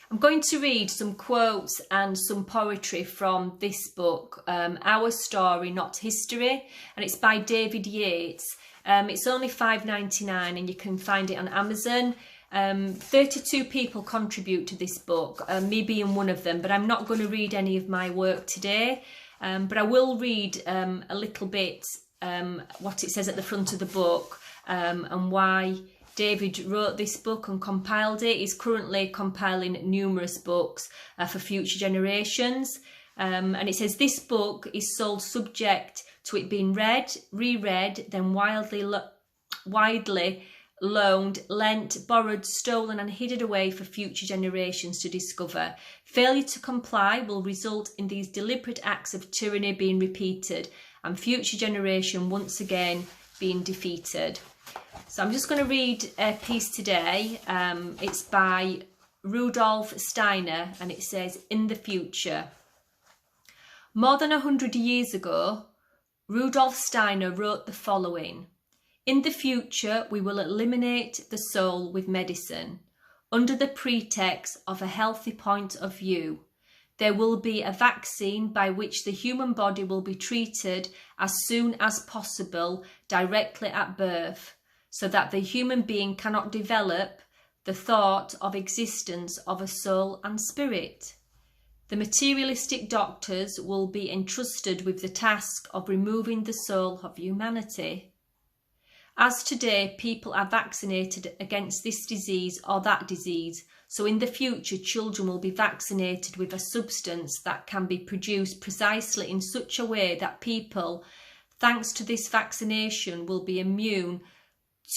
I'm going to read some quotes and some poetry from this book, Our Story, Not History, and it's by David Yates. It's only £5.99 and you can find it on Amazon. 32 people contribute to this book, me being one of them, but I'm not going to read any of my work today, but I will read a little bit what it says at the front of the book and why David wrote this book and compiled it. He's currently compiling numerous books for future generations. And it says, this book is sold subject to it being read, reread, then widely loaned, lent, borrowed, stolen and hidden away for future generations to discover. Failure to comply will result in these deliberate acts of tyranny being repeated and future generation once again being defeated. So I'm just going to read a piece today. It's by Rudolph Steiner and it says, in the future. More than 100 years ago, Rudolph Steiner wrote the following. In the future, we will eliminate the soul with medicine. Under the pretext of a healthy point of view, there will be a vaccine by which the human body will be treated as soon as possible directly at birth, so that the human being cannot develop the thought of existence of a soul and spirit. The materialistic doctors will be entrusted with the task of removing the soul of humanity. As today, people are vaccinated against this disease or that disease, so in the future, children will be vaccinated with a substance that can be produced precisely in such a way that people, thanks to this vaccination, will be immune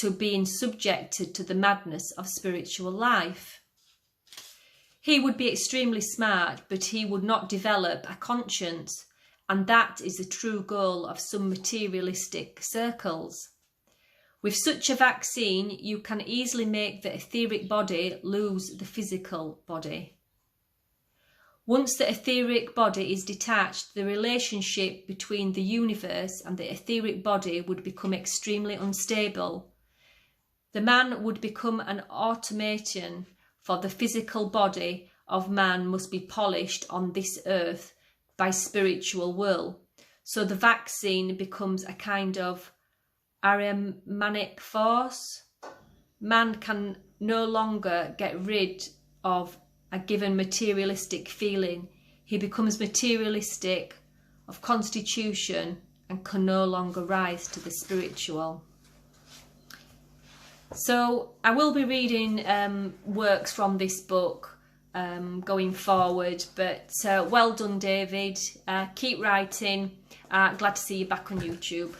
to being subjected to the madness of spiritual life. He would be extremely smart, but he would not develop a conscience, and that is the true goal of some materialistic circles. With such a vaccine, you can easily make the etheric body lose the physical body. Once the etheric body is detached, the relationship between the universe and the etheric body would become extremely unstable. The man would become an automaton, for the physical body of man must be polished on this earth by spiritual will. So the vaccine becomes a kind of Ahrimanic force. Man can no longer get rid of a given materialistic feeling. He becomes materialistic of constitution and can no longer rise to the spiritual. So I will be reading works from this book going forward, but well done, David. Keep writing. Glad to see you back on YouTube.